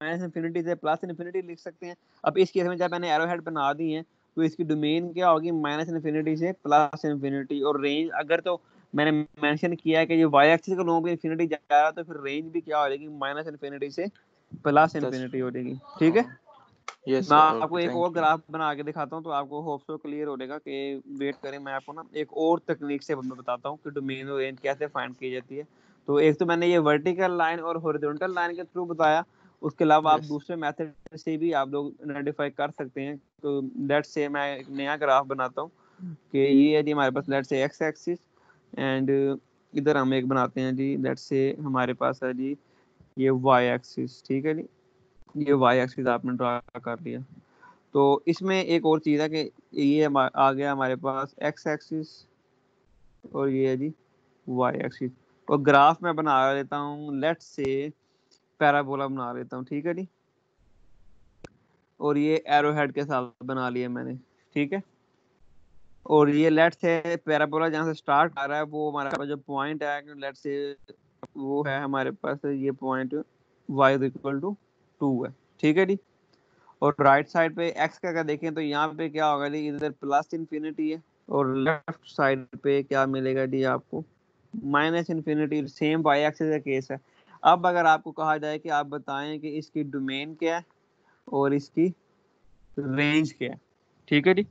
Minus infinity से plus infinity लिख सकते हैं। अब इस केस में जब मैंने एरो हेड बना दी है तो इसकी डोमेन क्या होगी, माइनस इन्फिनिटी से प्लस इन्फिनिटी। और रेंज अगर तो मैंने मेंशन किया है कि ये वाई एक्सिस के लोगों पे इन्फिनिटी जा रहा है तो फिर रेंज भी क्या हो जाएगी, माइनस इन्फिनिटी से प्लस इन्फिनिटी हो जाएगी। ठीक है, यस मैं सर, आपको ओके, एक और थैंक यू। ग्राफ बना के दिखाता हूँ तो आपको होप सो क्लियर हो जाएगा कि वेट करें, मैं आपको ना एक और तकनीक से मैं बताता हूँ कि डोमेन और रेंज कैसे फाइंड की जाती है। तो एक तो मैंने ये वर्टिकल लाइन और हॉरिजॉन्टल लाइन के थ्रू बताया, उसके अलावा आप यस। दूसरे मेथड से भी आप लोग आइडेंटिफाई कर सकते हैं। तो लेट्स से मैं एक नया ग्राफ बनाता हूँ कि ये है जी हमारे पास let's say x axis and इधर हम एक बनाते हैं जी, लेट्स से हमारे पास है जी ये वाई एक्सिस। ठीक है जी, ये वाई एक्सिस आपने ड्रा कर लिया। तो इसमें एक और चीज़ है कि ये आ गया हमारे पास एक्स एक्सिस और ये है जी वाई एक्सिस। और ग्राफ में बना लेता हूँ लेट्स से पैराबोला बना लेता हूँ। ठीक है जी, और ये एरो हेड के साथ बना लिया मैंने। ठीक है, और ये लेट्स से पैराबोला जहाँ से स्टार्ट आ रहा है वो हमारा जो पॉइंट है लेट्स से वो है हमारे पास ये point y is equal to 2 है। ठीक है जी, और राइट साइड पे x का अगर देखें तो यहाँ पे क्या होगा जी, इधर प्लस इन्फिनिटी है और लेफ्ट साइड पे क्या मिलेगा जी आपको, minus infinity. Same Y axis का केस है। अब अगर आपको कहा जाए कि आप बताएं कि इसकी डोमेन क्या है और इसकी रेंज क्या है, ठीक है जी,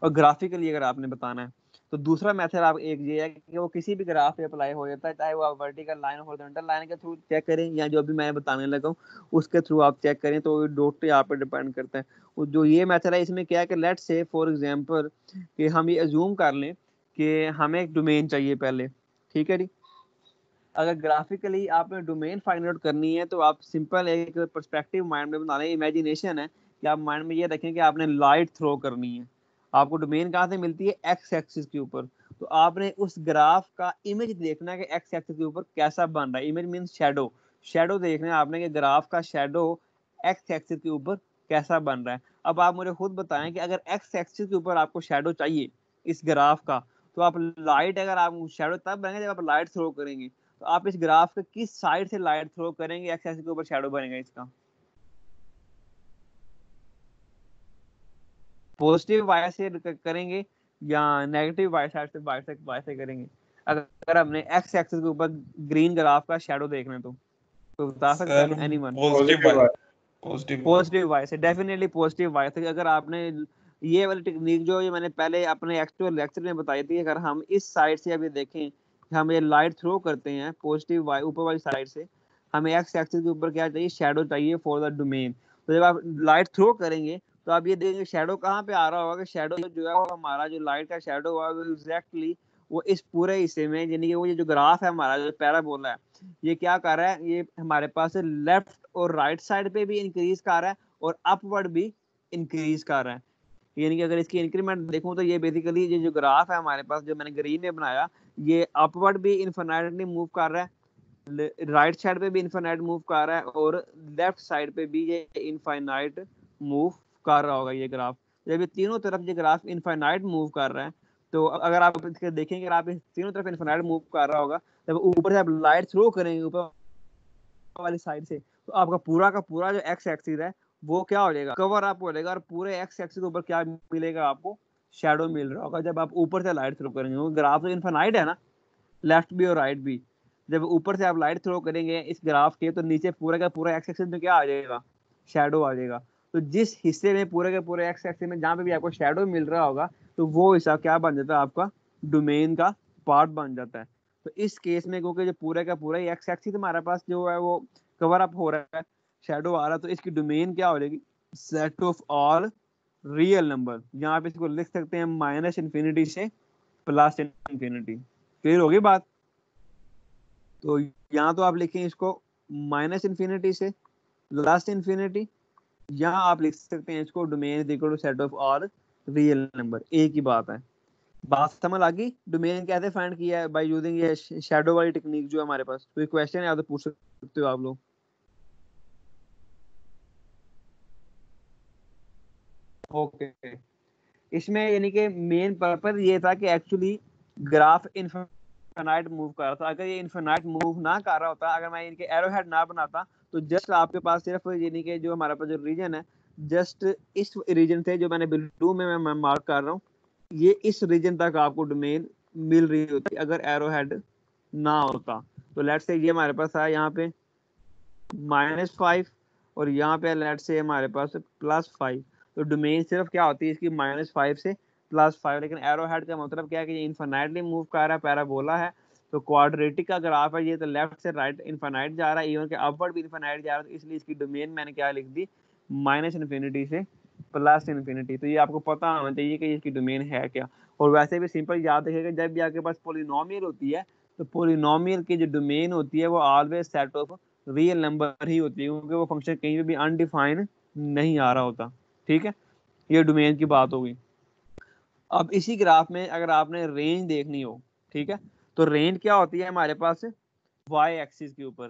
और ग्राफिकली अगर आपने बताना है तो दूसरा मेथड आप एक ये है कि वो किसी भी ग्राफ पे अप्लाई हो जाता है, चाहे वो आप वर्टिकल लाइन हॉरिजॉन्टल लाइन के थ्रू चेक करें या जो अभी मैं बताने लगा हूँ उसके थ्रू आप चेक करें, तो डॉट पे आप पे डिपेंड करता है। और जो ये मेथड है इसमें क्या है कि लेट्स से फॉर एग्जांपल कि हम ये अज्यूम कर लें कि हमें एक डोमेन चाहिए पहले। ठीक है जी, अगर ग्राफिकली आपने डोमेन फाइंड आउट करनी है तो आप सिंपल एक पर्सपेक्टिव माइंड में बना लें, इमेजिनेशन है कि आप माइंड में ये रखें कि आपने लाइट थ्रो करनी है। आपको डोमेन कहाँ से मिलती है, एक्स एक्सिस के ऊपर। तो आपने उस ग्राफ का इमेज देखना है कि एक्स एक्सिस के ऊपर कैसा बन रहा है। इमेज मीन शैडो, शैडो देखना है आपने कि ग्राफ का शैडो एक्स एक्सिस के ऊपर कैसा बन रहा है। अब आप मुझे खुद बताएं कि अगर एक्स एक्सिस के ऊपर आपको शैडो चाहिए इस ग्राफ का, तो आप लाइट अगर आप शैडो तब बनेंगे जब आप लाइट थ्रो करेंगे। तो आप इस ग्राफ के किस साइड से लाइट थ्रो करेंगे एक्स एक्सिस के ऊपर शैडो बनेगा इसका, पॉजिटिव वाई से करेंगे या नेगेटिव वाई से करेंगे। अगर हमने एक्स एक्सिस के ऊपर ग्रीन ग्राफ का शैडो देखना है तो बता सकता सर है anyone. Positive Y, positive Y. Positive Y से, डेफिनेटली पॉजिटिव वाई से। अगर आपने ये वाली टेक्निक जो ये मैंने पहले अपने एक्चुअल लेक्चर में बताई थी, अगर हम इस साइड से अभी देखें कि हम ये लाइट थ्रो करते हैं पॉजिटिव वाई ऊपर वाली साइड से, हमें एक्स एक्सिस के ऊपर क्या चाहिए, शैडो चाहिए फॉर द डोमेन। तो जब आप लाइट थ्रो करेंगे तो आप ये देखेंगे शैडो कहाँ पे आ रहा होगा, कि शैडो जो है वो हमारा जो लाइट का शैडो हुआ वो एग्जैक्टली वो इस पूरे हिस्से में, यानी कि वो ये जो ग्राफ है हमारा जो पैराबोला है ये क्या कर रहा है, ये हमारे पास लेफ्ट और राइट साइड पे भी इंक्रीज कर रहा है और अपवर्ड भी इंक्रीज कर रहा है। यानी कि अगर इसकी इंक्रीमेंट देखूं तो ये बेसिकली ये जो ग्राफ है हमारे पास जो मैंने ग्रीन में बनाया, ये अपवर्ड भी इनफिनिटली मूव कर रहा है, राइट साइड पे भी इनफिनाइट मूव कर रहा है और लेफ्ट साइड पे भी ये इनफाइनाइट मूव कर रहा होगा ये ग्राफ। जब ये तीनों तरफ ये ग्राफ इनफाइनाइट मूव कर रहा है तो अगर आप इसके देखेंगे अगर आप इस तीनों तरफ इनफाइनाइट मूव कर रहा होगा, जब ऊपर से आप लाइट थ्रो करेंगे ऊपर वाली साइड से तो आपका पूरा का पूरा जो एक्स एक्सिस है वो क्या हो जाएगा, कवर अप हो जाएगा और पूरे एक्स एक्सिस के ऊपर क्या मिलेगा आपको, शैडो मिल रहा होगा जब आप ऊपर से लाइट थ्रो करेंगे। वो ग्राफ तो इनफाइनाइट है ना, लेफ्ट भी और राइट भी। जब ऊपर से आप लाइट थ्रो करेंगे इस ग्राफ के तो नीचे पूरा का पूरा एक्स एक्सिस में क्या आ जाएगा, शैडो आ जाएगा। तो जिस हिस्से में पूरे के पूरे एक्स एक्सिस में जहां पे भी आपको शैडो मिल रहा होगा तो वो हिस्सा क्या बन जाता है, आपका डोमेन का पार्ट बन जाता है। तो इस केस में क्योंकि जो पूरे का पूरा एक्स एक्सिस हमारे पास जो है वो कवर अप हो रहा है, शैडो आ रहा है, तो इसकी डोमेन क्या हो जाएगी, set of all real number. यहाँ पे इसको लिख सकते हैं माइनस इन्फिनिटी से प्लस इन्फिनिटी। क्लियर होगी बात। तो यहाँ तो आप लिखें इसको माइनस इन्फिनिटी से लास्ट इन्फिनिटी, यहाँ आप लिख सकते हैं इसको domain is equal to set of all real number. एक ही बात है। बात समझ आ गई, डोमेन कैसे फाइंड किया है बाय यूजिंग ये शैडो वाली टेक्निक जो है हमारे पास। कोई क्वेश्चन है तो पूछ सकते हो आप लोग। ओके, इसमें यानी कि मेन पर्पस ये था कि actually graph infinite infinite move कर रहा था। अगर ये इनफिनाइट मूव ना कर रहा होता, अगर मैं इनके एरो हेड ना बनाता, तो जस्ट आपके पास सिर्फ यानी कि जो हमारा पास जो रीजन है, जस्ट इस रीजन से जो मैंने ब्लू में मैं मार्क कर रहा हूँ, ये इस रीजन तक आपको डोमेन मिल रही होती अगर एरो हेड ना होता। तो लेट्स से ये हमारे पास है यहाँ पे -5 और यहाँ पे लेट्स से हमारे पास +5। तो डोमेन सिर्फ क्या होती है इसकी -5 से +5, लेकिन एरो हेड का मतलब क्या है कि ये इनफिनाइटली मूव कर रहा है, पैराबोला है, तो क्वाड्रेटिक का ग्राफ है ये, तो लेफ्ट से राइट इनफिनाइट जा रहा है, इवन के अपवर्ड भी इनफिनाइट जा रहा है, तो इसलिए इसकी डोमेन मैंने क्या लिख दी, -इन्फिनिटी से +इन्फिनिटी। तो ये आपको पता होना चाहिए कि इसकी डोमेन है क्या। और वैसे भी सिंपल याद रखिएगा, जब भी आपके पास पोलिनोमियल होती है, तो पोलिनोमियल की जो डोमेन होती है वो always set of real number ही होती है, क्योंकि वो फंक्शन कहीं पे भी अनडिफाइंड नहीं आ रहा होता। ठीक है, ये डोमेन की बात होगी। अब इसी ग्राफ में अगर आपने रेंज देखनी हो, ठीक है, तो रेंज क्या होती है हमारे पास वाई एक्सिस के ऊपर।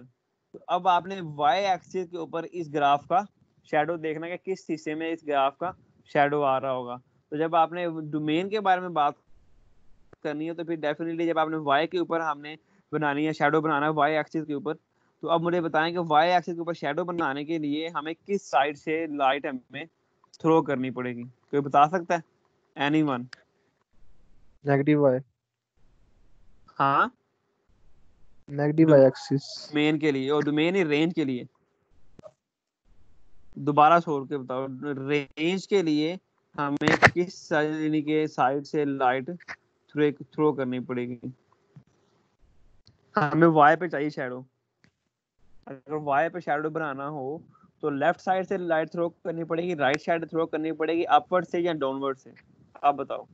तो अब आपने वाई एक्सिस के ऊपर इस ग्राफ का शेडो देखना है कि किस हिस्से में इस ग्राफ का शेडो आ रहा होगा। तो जब आपने डोमेन के बारे में बात करनी है, तो फिर डेफिनेटली जब आपने वाई के ऊपर हमने बनानी है, शेडो बनाना है वाई एक्सिस के ऊपर, तो अब मुझे बताएं कि वाई एक्सिस के ऊपर शेडो बनाने के लिए हमें किस साइड से लाइट हमें थ्रो करनी पड़ेगी, कोई बता सकता है? एनीवन? -y, हाँ, -y एक्सिस। डोमेन के लिए, और डोमेन ही रेंज के लिए, दोबारा छोड़ के बताओ, रेंज के लिए हमें किस यानी के साइड से लाइट थ्रो करनी पड़ेगी? हमें वाई पे चाहिए शेडो। अगर वाई पे शेडो बनाना हो तो लेफ्ट साइड से लाइट थ्रो करनी पड़ेगी, राइट साइड थ्रो करनी पड़ेगी, अपवर्ड से या डाउनवर्ड से? आप बताओ।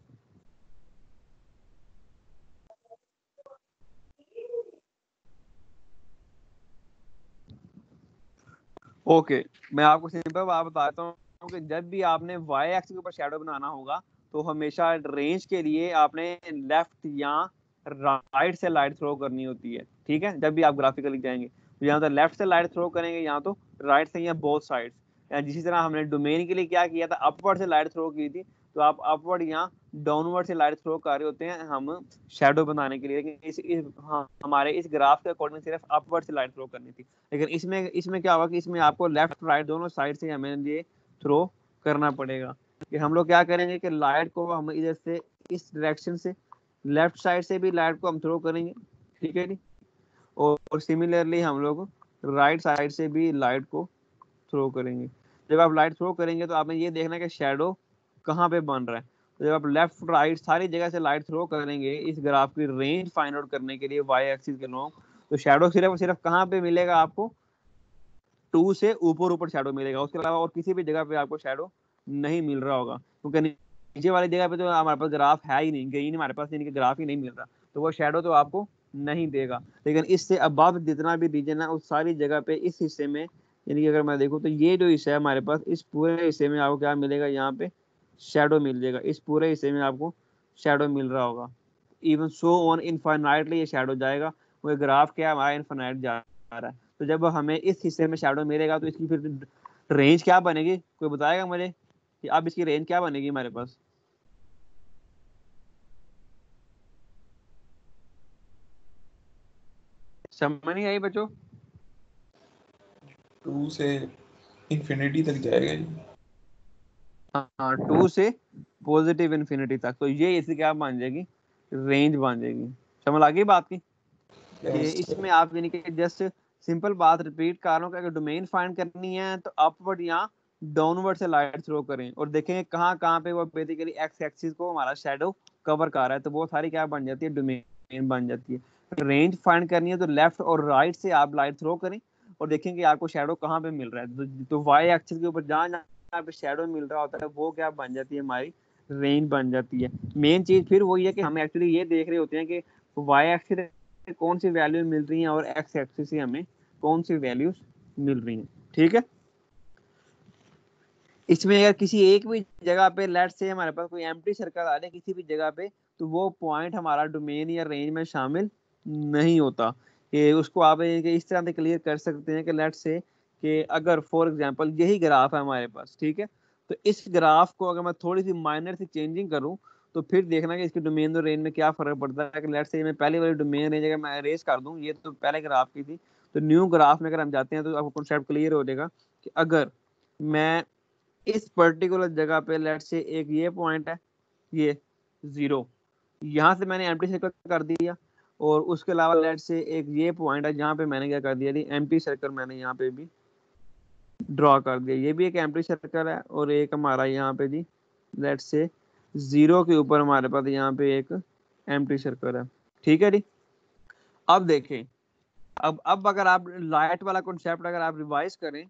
ओके, मैं आपको सिंपल बात बताता हूँ कि जब भी आपने वाई एक्सिस के ऊपर शैडो बनाना होगा, तो हमेशा रेंज के लिए आपने लेफ्ट या राइट से लाइट थ्रो करनी होती है। ठीक है, जब भी आप ग्राफिकली जाएंगे तो यहाँ तो लेफ्ट से लाइट थ्रो करेंगे, यहाँ तो राइट से, या बोथ साइड। जिसी तरह हमने डोमेन के लिए क्या किया था, अपवर्ड से लाइट थ्रो की थी, तो आप अपवर्ड या डाउनवर्ड से लाइट थ्रो कर रहे होते हैं हम शेडो बनाने के लिए। लेकिन हाँ, हमारे इस ग्राफ के अकॉर्डिंग सिर्फ अपवर्ड से लाइट थ्रो करनी थी। लेकिन इसमें क्या होगा कि इसमें आपको लेफ्ट राइट दोनों साइड से हमें ये थ्रो करना पड़ेगा। कि हम लोग क्या करेंगे कि लाइट को हम इधर से इस डायरेक्शन से लेफ्ट साइड से भी लाइट को हम थ्रो करेंगे, ठीक है जी। और सिमिलरली हम लोग राइट साइड से भी लाइट को थ्रो करेंगे। जब आप लाइट थ्रो करेंगे तो आपने ये देखना है कि शेडो कहाँ पे बन रहा है। तो जब आप लेफ्ट राइट सारी जगह से लाइट थ्रो करेंगे इस ग्राफ की रेंज फाइंड आउट करने के लिए वाई एक्सिस के लॉन्ग, तो शेडो सिर्फ कहाँ पे मिलेगा आपको, 2 से ऊपर शेडो मिलेगा, उसके अलावा और किसी भी जगह पे आपको शेडो नहीं मिल रहा होगा, क्योंकि नीचे वाली जगह पे तो हमारे पास ग्राफ है ही नहीं, गई नहीं हमारे पास, यानी कि ग्राफ ही नहीं मिल रहा, तो वो शेडो तो आपको नहीं देगा। लेकिन इससे अब जितना भी रीजन है उस सारी जगह पे इस हिस्से में, यानी कि अगर मैं देखूँ तो ये जो हिस्सा है हमारे पास, इस पूरे हिस्से में आपको क्या मिलेगा, यहाँ पे शेडो मिल जाएगा, इस पूरे हिस्से में आपको शेडो मिल रहा होगा। इवन सो ऑन इनफाइनाइटली ये शेडो जाएगा, वो ग्राफ क्या हमारा इनफाइनाइट जा रहा है। तो जब हमें इस हिस्से में शेडो मिलेगा तो इसकी फिर रेंज क्या बनेगी, कोई बताएगा मुझे कि अब इसकी रेंज क्या बनेगी हमारे पास? समझ नहीं आई बच्चों? 2 से इंफिनिटी तक जाएगा जी। हाँ, 2 से पॉजिटिव इन्फिनिटी तक, तो ये इसकी क्या बन जाएगी, रेंज बन जाएगी। समझ आ गई बात की? कि इसमें आप यानी कि जस्ट सिंपल बात रिपीट कर रहा हूँ कि अगर डोमेन फाइंड करनी है तो अपवर्ड या डाउनवर्ड से लाइट थ्रो करें, और देखेंगे कहाँ कहाँ पे वो बेसिकली एक्स एक्सिस को हमारा शेडो कवर कर रहा है, तो वो सारी क्या बन जाती है, डोमेन बन जाती है। रेंज फाइंड करनी है तो लेफ्ट और राइट से आप लाइट थ्रो करें और देखेंगे आपको शेडो कहाँ पे मिल रहा है, तो वाई एक्सिस के ऊपर जहाँ जहाँ पे शेडो मिल रहा होता है वो क्या बन जाती है, हमारी रेंज बन जाती है। मेन चीज फिर वही है कि हम एक्चुअली ये देख रहे होते हैं कि वाई एक्सिस कौन सी वैल्यू मिल रही है और एक्स एक्सिस से हमें कौन सी वैल्यूज मिल रही हैं। ठीक है, इसमें अगर किसी एक भी जगह पे लेट से हमारे पास कोई एम्प्टी सर्कल आ जाए किसी भी जगह पे, तो वो पॉइंट हमारा डोमेन या रेंज में शामिल नहीं होता। कि उसको आप इस तरह से क्लियर कर सकते हैं कि लेट से कि अगर फॉर एग्जांपल यही ग्राफ है हमारे पास, ठीक है, तो इस ग्राफ को अगर मैं थोड़ी सी माइनर सी चेंजिंग करूं तो फिर देखना कि इसके डोमेन और रेंज में क्या फर्क पड़ता है। कि लेट्स से मैं पहले वाली डोमेन रेंज अगर मैं अरेज कर दूं, ये तो पहले ग्राफ की थी, तो न्यू ग्राफ में अगर हम जाते हैं तो आपको कॉन्सेप्ट क्लियर हो जाएगा कि अगर मैं इस पर्टिकुलर जगह पे लेट्स से एक ये पॉइंट है, ये 0, यहाँ से मैंने एम्प्टी सर्कल कर दिया, और उसके अलावा लेट्स से एक ये पॉइंट है जहाँ पे मैंने क्या कर दिया जी, एम्प्टी सर्कल मैंने यहाँ पे भी ड्रॉ कर दिया, ये भी एक एम्प्टी सर्कल है, और एक हमारा यहाँ पे जी लेट्स से 0 के ऊपर हमारे पास यहाँ पे एक एम्प्टी सर्कल है। ठीक है जी। अब देखें, अब अगर आप लाइट वाला कॉन्सेप्ट अगर आप रिवाइज करें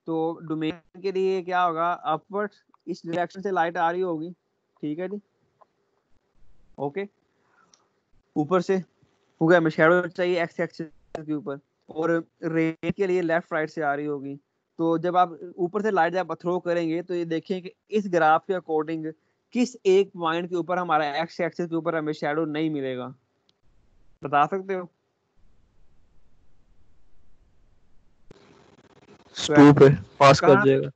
तो डोमेन के लिए क्या होगा, अपवर्ड इस डायरेक्शन से लाइट आ रही होगी। ठीक है जी, ओके, ऊपर से हो गया, हमें शैडो चाहिए एक्स एक्सिस के ऊपर, और रेन के लिए लेफ्ट राइट से आ रही होगी। तो जब आप ऊपर से लाइट जब थ्रो करेंगे तो ये देखें कि इस ग्राफ के अकॉर्डिंग किस एक पॉइंट के ऊपर हमारा एक्स एक्सिस के ऊपर हमें शैडो नहीं मिलेगा, बता सकते हो? 2 पे पास कर कहाँ जाएगा।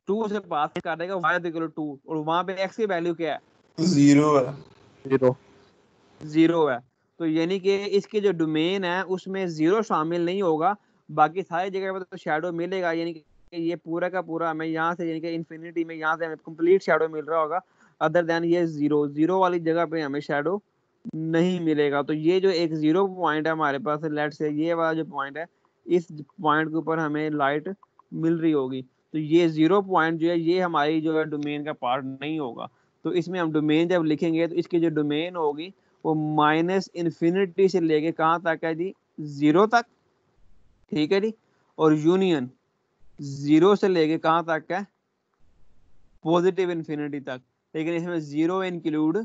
2 से पास कर देगा y इक्वल टू 2, और वहां पे x की वैल्यू क्या है, 0 है। 0 0 है। तो यानी कि इसके जो डोमेन है उसमें 0 शामिल नहीं होगा, बाकी सारी जगह पर तो शैडो मिलेगा। यानी कि ये पूरा का पूरा हमें यहाँ से यानी कि इन्फिनिटी में यहाँ से हमें कंप्लीट शैडो मिल रहा होगा, अदर देन ये 0 वाली जगह पे हमें शैडो नहीं मिलेगा। तो ये जो एक 0 पॉइंट है हमारे पास, लेट से ये वाला जो पॉइंट है, इस पॉइंट के ऊपर हमें लाइट मिल रही होगी, तो ये 0 पॉइंट जो है ये हमारी जो है डोमेन का पार्ट नहीं होगा। तो इसमें हम डोमेन जब लिखेंगे तो इसकी जो डोमेन होगी वो माइनस इन्फिनिटी से लेके कहाँ तक है जी, 0 तक। ठीक है जी, और यूनियन 0 से लेके कहाँ तक है, पॉजिटिव इन्फिनिटी तक, लेकिन इसमें 0 इंक्लूड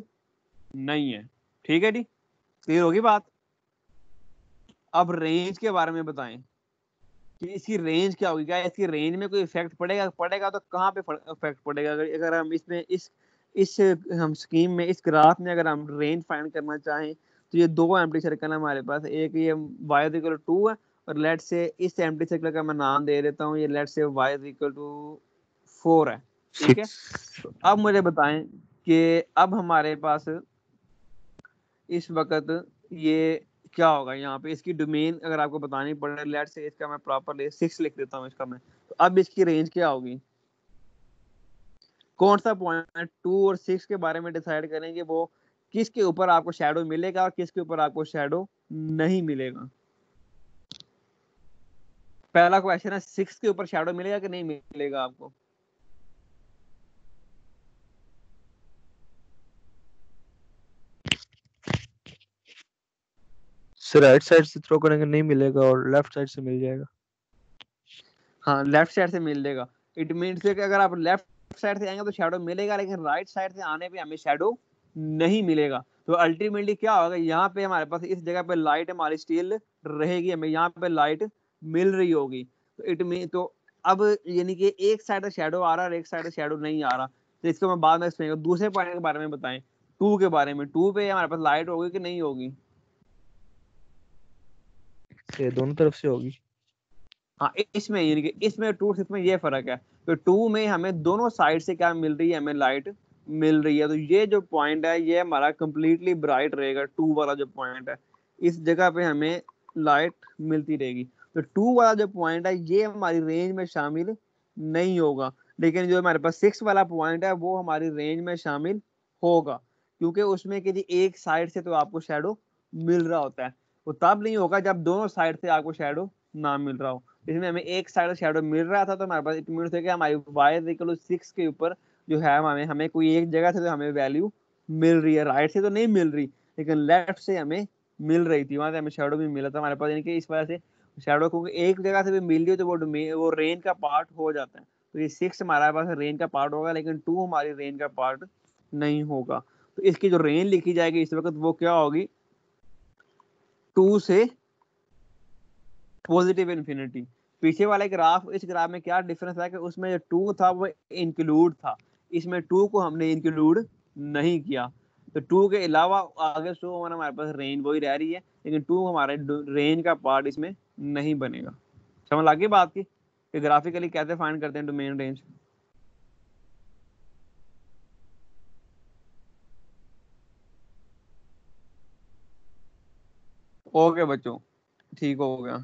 नहीं है। ठीक है जी, क्लियर होगी बात? अब रेंज के बारे में बताएं कि इसकी रेंज क्या होगी, क्या इसकी रेंज में कोई इफेक्ट पड़ेगा तो कहाँ पे इफेक्ट पड़ेगा? अगर हम इसमें इस हम स्कीम में इस ग्राफ में अगर हम रेंज फाइंड करना चाहें तो ये दो एम्प्टी सर्कल है हमारे पास, एक ये y इक्वल टू 2 है, और लेट से इस एम्प्टी सर्कल का मैं नाम दे देता हूँ, ये लेट से y इक्वल टू 4 है। ठीक है, तो अब मुझे बताएं कि अब हमारे पास इस वक्त ये क्या होगा, यहाँ पे इसकी डोमेन अगर आपको बतानी पड़े, लेट से इसका मैं प्रॉपरली 6 लिख देता हूँ इसका मैं, तो अब इसकी रेंज क्या होगी, कौन सा पॉइंट 2 और 6 के बारे में डिसाइड करेंगे, वो किसके ऊपर आपको शैडो मिलेगा और किसके ऊपर आपको शैडो नहीं मिलेगा। पहला क्वेश्चन है 6 के ऊपर शैडो मिलेगा कि नहीं मिलेगा आपको? से राइट साइड से थ्रो करेंगे नहीं मिलेगा और लेफ्ट साइड से मिल जाएगा। हाँ, लेफ्ट साइड से मिल जाएगा। इट मीन्स कि अगर आप लेफ्ट साइड से आएंगे तो शैडो मिलेगा, लेकिन राइट साइड से आने पे हमें शैडो नहीं मिलेगा। तो अल्टीमेटली क्या होगा, यहाँ पे हमारे पास इस जगह पे लाइट हमारी स्टिल रहेगी, हमें यहाँ पे लाइट मिल रही होगी। तो इट मीन तो अब यानी कि एक साइड से शैडो आ रहा है और एक साइड से शैडो नहीं आ रहा, तो इसको मैं बाद में एक्सप्लेन करूँ। दूसरे पॉइंट के बारे में बताएं, 2 के बारे में, 2 पे हमारे पास लाइट होगी कि नहीं होगी? से दोनों तरफ से होगी। हाँ, इसमें यानी कि इसमें 2 6 में ये फर्क है, तो 2 में हमें दोनों साइड से क्या मिल रही है, हमें लाइट मिल रही है। तो ये जो पॉइंट है ये हमारा कंप्लीटली ब्राइट रहेगा, 2 वाला जो पॉइंट है इस जगह पे हमें लाइट मिलती रहेगी। तो 2 वाला जो पॉइंट है ये हमारी रेंज में शामिल नहीं होगा, लेकिन जो हमारे पास 6 वाला पॉइंट है वो हमारी रेंज में शामिल होगा, क्योंकि उसमें कि एक साइड से तो आपको शैडो मिल रहा होता है, वो तब नहीं होगा जब दोनों साइड से आपको शैडो ना मिल रहा हो। इसमें हमें एक साइड शैडो मिल रहा था तो हमारे पास इट मींस है कि हमारी y इक्वल 6 के ऊपर जो है हमें कोई एक जगह से तो हमें वैल्यू मिल रही है, राइट से तो नहीं मिल रही, लेकिन लेफ्ट से हमें मिल रही थी, वहां से हमें शैडो भी मिला था हमारे पास। यानी कि इस वजह से शैडो को एक जगह से भी मिल रही तो वो रेंज का पार्ट हो जाता है। तो ये 6 हमारे पास रेंज का पार्ट होगा, लेकिन 2 हमारी रेंज का पार्ट नहीं होगा। तो इसकी जो रेंज लिखी जाएगी इस वक्त वो क्या होगी, 2 से पॉजिटिव इन्फिनिटी। पीछे वाले ग्राफ इस ग्राफ में क्या डिफरेंस है कि उसमें जो 2 था वो इंक्लूड था, इसमें 2 को हमने इंक्लूड नहीं किया। तो 2 के अलावा आगे शो होना हमारे पास रेंज वही रह रही है, लेकिन 2 हमारे रेंज का पार्ट इसमें नहीं बनेगा। समझ लगी बात की कि ग्राफिकली कैसे फाइंड करते हैं डोमेन रेंज? ओके बच्चों, ठीक हो गया।